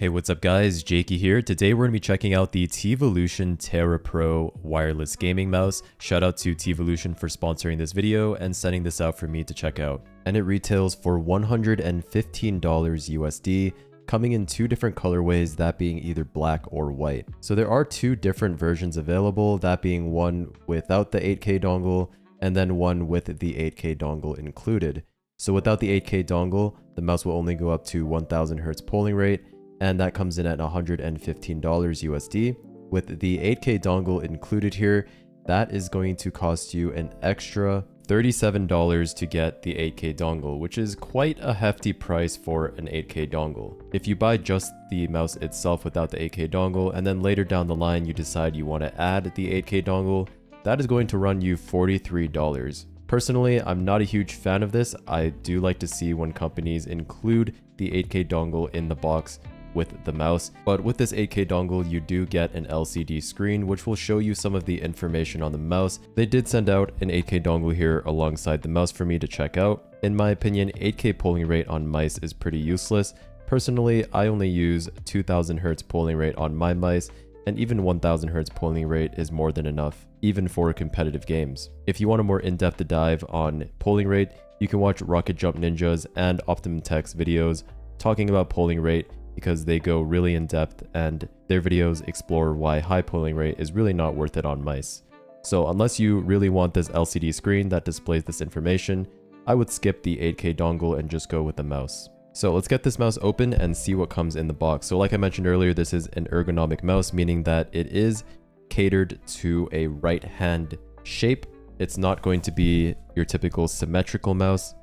Hey, what's up guys, Jaeky here. Today we're going to be checking out the Teevolution Terra Pro wireless gaming mouse. Shout out to Teevolution for sponsoring this video and sending this out for me to check out. And it retails for $115 USD, coming in two different colorways, that being either black or white. So there are two different versions available, that being one without the 8K dongle and then one with the 8K dongle included. So without the 8K dongle, the mouse will only go up to 1000 Hz polling rate, and that comes in at $115 USD. With the 8K dongle included here, that is going to cost you an extra $37 to get the 8K dongle, which is quite a hefty price for an 8K dongle. If you buy just the mouse itself without the 8K dongle, and then later down the line you decide you want to add the 8K dongle, that is going to run you $43. Personally, I'm not a huge fan of this. I do like to see when companies include the 8K dongle in the box with the mouse, but with this 8K dongle you do get an LCD screen which will show you some of the information on the mouse. They did send out an 8K dongle here alongside the mouse for me to check out. In my opinion, 8K polling rate on mice is pretty useless. Personally, I only use 2000 Hz polling rate on my mice, and even 1000 Hz polling rate is more than enough, even for competitive games. If you want a more in-depth dive on polling rate, you can watch Rocket Jump Ninja's and Optimum Tech's videos talking about polling rate, because they go really in depth and their videos explore why high polling rate is really not worth it on mice. So unless you really want this LCD screen that displays this information, I would skip the 8K dongle and just go with the mouse. So let's get this mouse open and see what comes in the box. So like I mentioned earlier, this is an ergonomic mouse, meaning that it is catered to a right hand shape. It's not going to be your typical symmetrical mouse,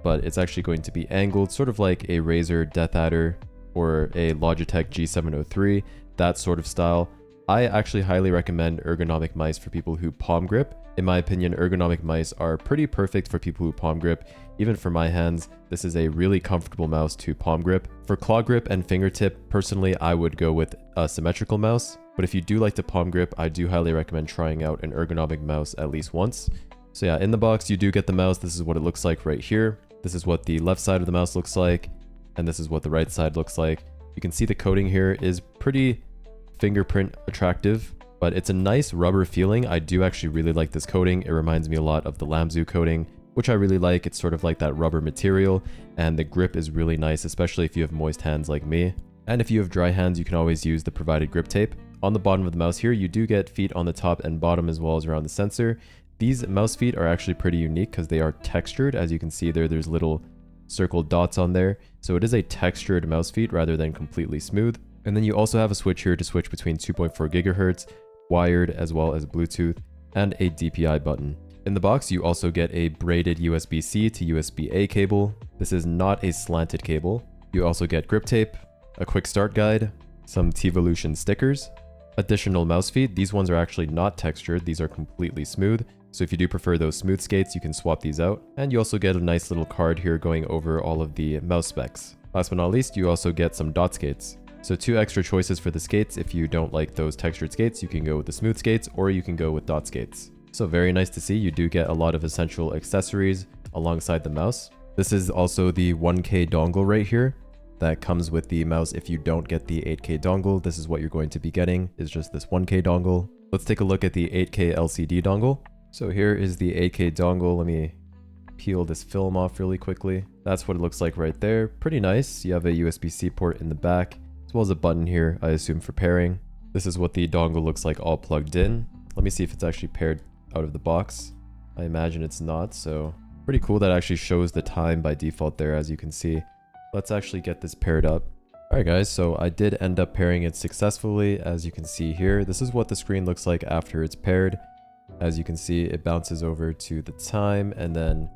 but it's actually going to be angled, sort of like a Razer Death Adder or a Logitech G703, that sort of style. I actually highly recommend ergonomic mice for people who palm grip. In my opinion, ergonomic mice are pretty perfect for people who palm grip. Even for my hands, this is a really comfortable mouse to palm grip. For claw grip and fingertip, personally, I would go with a symmetrical mouse. But if you do like to palm grip, I do highly recommend trying out an ergonomic mouse at least once. So yeah, in the box, you do get the mouse. This is what it looks like right here. This is what the left side of the mouse looks like, and this is what the right side looks like. You can see the coating here is pretty fingerprint attractive, but it's a nice rubber feeling. I do actually really like this coating. It reminds me a lot of the Lamzu coating, which I really like. It's sort of like that rubber material, and the grip is really nice, especially if you have moist hands like me. And if you have dry hands, you can always use the provided grip tape. On the bottom of the mouse here, you do get feet on the top and bottom as well as around the sensor. These mouse feet are actually pretty unique because they are textured. As you can see there's little circle dots on there, so it is a textured mouse feet rather than completely smooth. And then you also have a switch here to switch between 2.4 gigahertz, wired as well as Bluetooth, and a DPI button. In the box you also get a braided USB-C to USB-A cable. This is not a slanted cable. You also get grip tape, a quick start guide, some Teevolution stickers, additional mouse feet. These ones are actually not textured, these are completely smooth. So if you do prefer those smooth skates, you can swap these out. And you also get a nice little card here going over all of the mouse specs. Last but not least, you also get some dot skates. So two extra choices for the skates. If you don't like those textured skates, you can go with the smooth skates, or you can go with dot skates. So very nice to see. You do get a lot of essential accessories alongside the mouse. This is also the 1K dongle right here that comes with the mouse. If you don't get the 8K dongle, this is what you're going to be getting, is just this 1K dongle. Let's take a look at the 8K LCD dongle. So here is the 8K dongle. Let me peel this film off really quickly. That's what it looks like right there. Pretty nice. You have a USB-C port in the back, as well as a button here, I assume for pairing. This is what the dongle looks like all plugged in. Let me see if it's actually paired out of the box. I imagine it's not, so pretty cool. That actually shows the time by default there, as you can see. Let's actually get this paired up. Alright guys, so I did end up pairing it successfully, as you can see here. This is what the screen looks like after it's paired. As you can see, it bounces over to the time, and then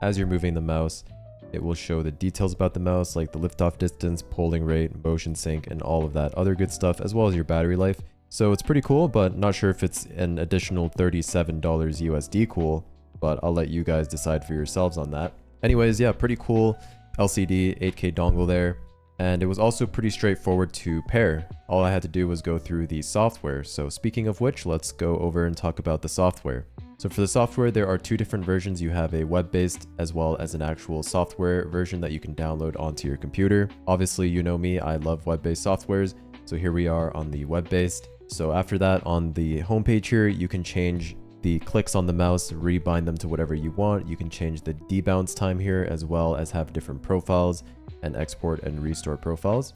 as you're moving the mouse, it will show the details about the mouse, like the liftoff distance, polling rate, motion sync, and all of that other good stuff, as well as your battery life. So it's pretty cool, but not sure if it's an additional $37 USD cool, but I'll let you guys decide for yourselves on that. Anyways, yeah, pretty cool LCD 8K dongle there. And it was also pretty straightforward to pair. All I had to do was go through the software. So speaking of which, let's go over and talk about the software. So for the software, there are two different versions. You have a web-based as well as an actual software version that you can download onto your computer. Obviously, you know me, I love web-based softwares. So here we are on the web-based. So after that, on the homepage here, you can change the clicks on the mouse, rebind them to whatever you want. You can change the debounce time here as well as have different profiles and export and restore profiles.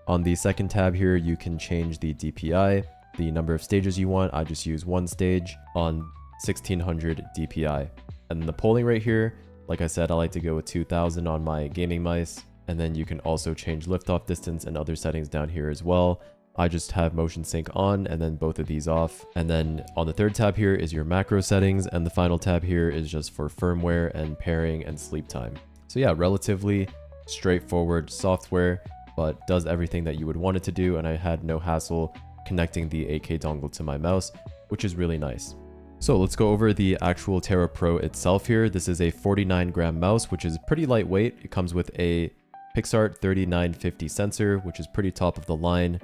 On the second tab here, you can change the DPI, the number of stages you want. I just use one stage on 1600 DPI. And then the polling rate here, like I said, I like to go with 2000 on my gaming mice. And then you can also change liftoff distance and other settings down here as well. I just have motion sync on and then both of these off. And then on the third tab here is your macro settings. And the final tab here is just for firmware and pairing and sleep time. So yeah, relatively straightforward software, but does everything that you would want it to do. And I had no hassle connecting the 8K dongle to my mouse, which is really nice. So let's go over the actual Terra Pro itself here. This is a 49-gram mouse, which is pretty lightweight. It comes with a Pixart 3950 sensor, which is pretty top of the line.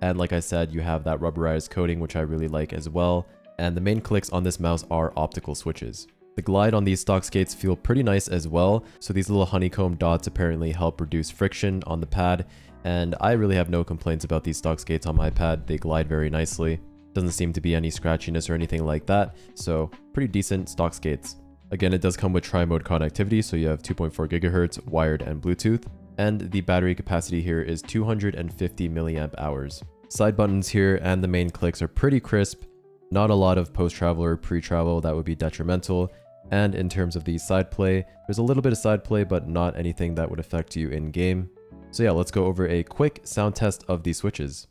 And like I said, you have that rubberized coating, which I really like as well. And the main clicks on this mouse are optical switches. The glide on these stock skates feel pretty nice as well. So these little honeycomb dots apparently help reduce friction on the pad. And I really have no complaints about these stock skates on my pad. They glide very nicely. Doesn't seem to be any scratchiness or anything like that. So pretty decent stock skates. Again, it does come with tri-mode connectivity. So you have 2.4 gigahertz wired and Bluetooth. And the battery capacity here is 250 milliamp hours. Side buttons here and the main clicks are pretty crisp. Not a lot of post-travel or pre-travel that would be detrimental. And in terms of the side play, there's a little bit of side play, but not anything that would affect you in game. So yeah, let's go over a quick sound test of these switches.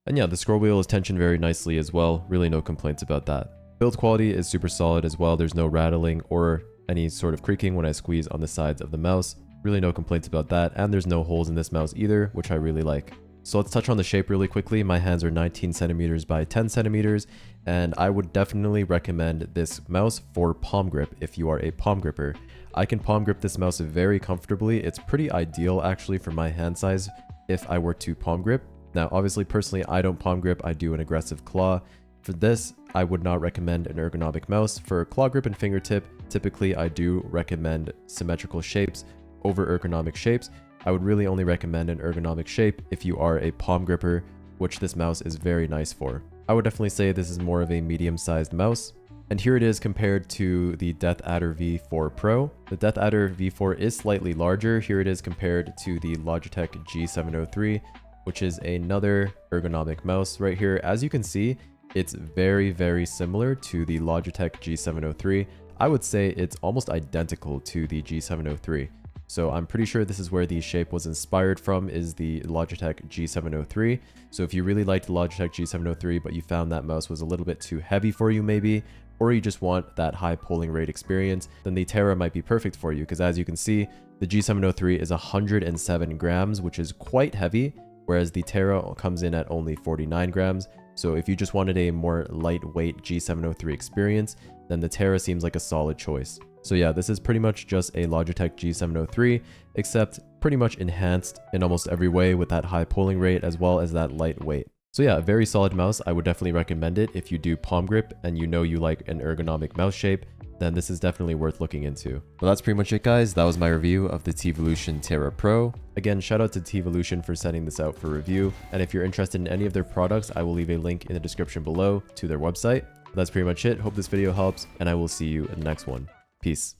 And yeah, the scroll wheel is tensioned very nicely as well. Really no complaints about that. Build quality is super solid as well. There's no rattling or any sort of creaking when I squeeze on the sides of the mouse. Really no complaints about that. And there's no holes in this mouse either, which I really like. So let's touch on the shape really quickly. My hands are 19 centimeters by 10 centimeters. And I would definitely recommend this mouse for palm grip if you are a palm gripper. I can palm grip this mouse very comfortably. It's pretty ideal actually for my hand size if I were to palm grip. Now, obviously, personally, I don't palm grip. I do an aggressive claw. For this, I would not recommend an ergonomic mouse. For claw grip and fingertip, typically, I do recommend symmetrical shapes over ergonomic shapes. I would really only recommend an ergonomic shape if you are a palm gripper, which this mouse is very nice for. I would definitely say this is more of a medium-sized mouse. And here it is compared to the Death Adder V4 Pro. The Death Adder V4 is slightly larger. Here it is compared to the Logitech G703, which is another ergonomic mouse right here. As you can see, it's very, very similar to the Logitech G703. I would say it's almost identical to the G703. So I'm pretty sure this is where the shape was inspired from, is the Logitech G703. So if you really liked the Logitech G703, but you found that mouse was a little bit too heavy for you maybe, or you just want that high polling rate experience, then the Terra might be perfect for you. Because as you can see, the G703 is 107 grams, which is quite heavy, whereas the Terra comes in at only 49 grams. So if you just wanted a more lightweight G703 experience, then the Terra seems like a solid choice. So yeah, this is pretty much just a Logitech G703, except pretty much enhanced in almost every way with that high polling rate as well as that lightweight. So yeah, a very solid mouse. I would definitely recommend it if you do palm grip and you know you like an ergonomic mouse shape. Then this is definitely worth looking into. Well, that's pretty much it, guys. That was my review of the Teevolution Terra Pro. Again, shout out to Teevolution for sending this out for review. And if you're interested in any of their products, I will leave a link in the description below to their website. That's pretty much it. Hope this video helps, and I will see you in the next one. Peace.